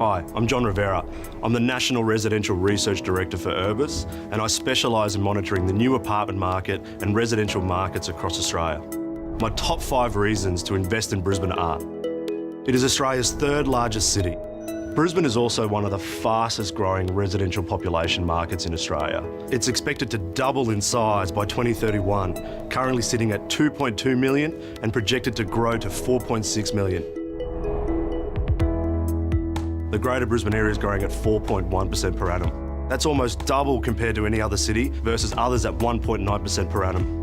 Hi, I'm John Rivera. I'm the National Residential Research Director for Urbis, and I specialise in monitoring the new apartment market and residential markets across Australia. My top 5 reasons to invest in Brisbane are: it is Australia's 3rd largest city. Brisbane is also one of the fastest growing residential population markets in Australia. It's expected to double in size by 2031, currently sitting at 2.2 million and projected to grow to 4.6 million. The Greater Brisbane area is growing at 4.1% per annum. That's almost double compared to any other city versus others at 1.9% per annum.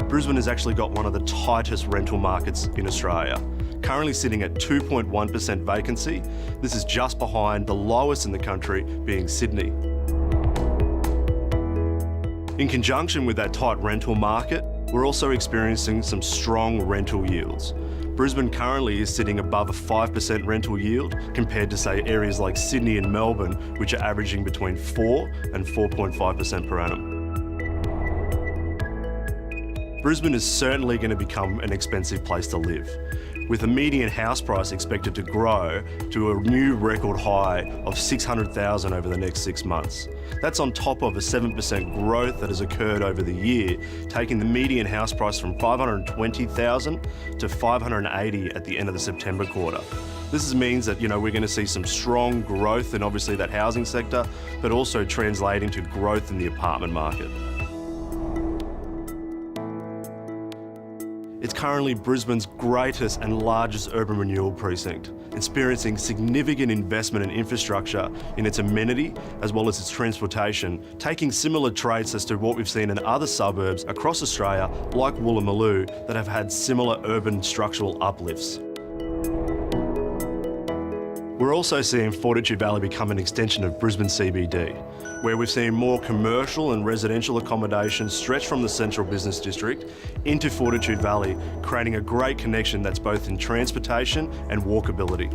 Brisbane has actually got one of the tightest rental markets in Australia, currently sitting at 2.1% vacancy. This is just behind the lowest in the country, being Sydney. In conjunction with that tight rental market, we're also experiencing some strong rental yields. Brisbane currently is sitting above a 5% rental yield compared to, say, areas like Sydney and Melbourne, which are averaging between 4 and 4.5% per annum. Brisbane is certainly going to become an expensive place to live, with the median house price expected to grow to a new record high of $600,000 over the next 6 months. That's on top of a 7% growth that has occurred over the year, taking the median house price from $520,000 to $580,000 at the end of the September quarter. This means that, we're going to see some strong growth in obviously that housing sector, but also translating to growth in the apartment market. It's currently Brisbane's greatest and largest urban renewal precinct, experiencing significant investment in infrastructure in its amenity as well as its transportation, taking similar traits as to what we've seen in other suburbs across Australia, like Woolloomooloo, that have had similar urban structural uplifts. We're also seeing Fortitude Valley become an extension of Brisbane CBD, where we've seen more commercial and residential accommodation stretch from the central business district into Fortitude Valley, creating a great connection that's both in transportation and walkability.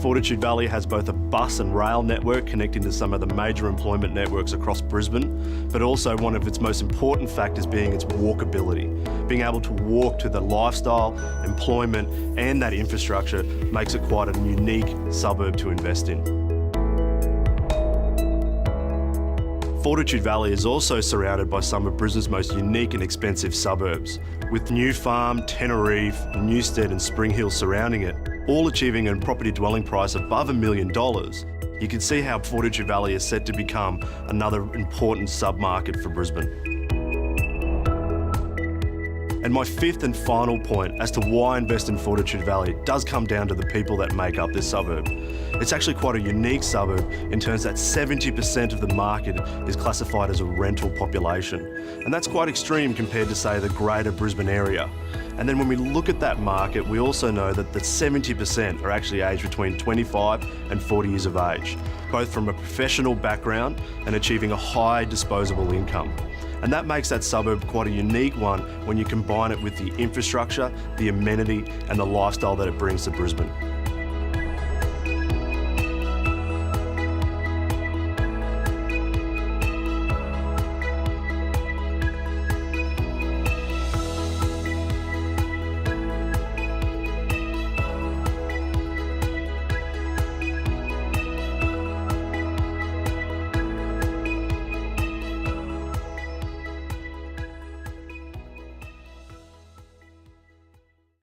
Fortitude Valley has both a bus and rail network connecting to some of the major employment networks across Brisbane, but also one of its most important factors being its walkability. Being able to walk to the lifestyle, employment, and that infrastructure makes it quite a unique suburb to invest in. Fortitude Valley is also surrounded by some of Brisbane's most unique and expensive suburbs, with New Farm, Tenerife, Newstead and Spring Hill surrounding it, all achieving a property dwelling price above $1 million. You can see how Fortitude Valley is set to become another important sub-market for Brisbane. And my 5th and final point as to why invest in Fortitude Valley does come down to the people that make up this suburb. It's actually quite a unique suburb in terms that 70% of the market is classified as a rental population. And that's quite extreme compared to, say, the Greater Brisbane area. And then when we look at that market, we also know that the 70% are actually aged between 25 and 40 years of age, both from a professional background and achieving a high disposable income. And that makes that suburb quite a unique one when you combine it with the infrastructure, the amenity and the lifestyle that it brings to Brisbane.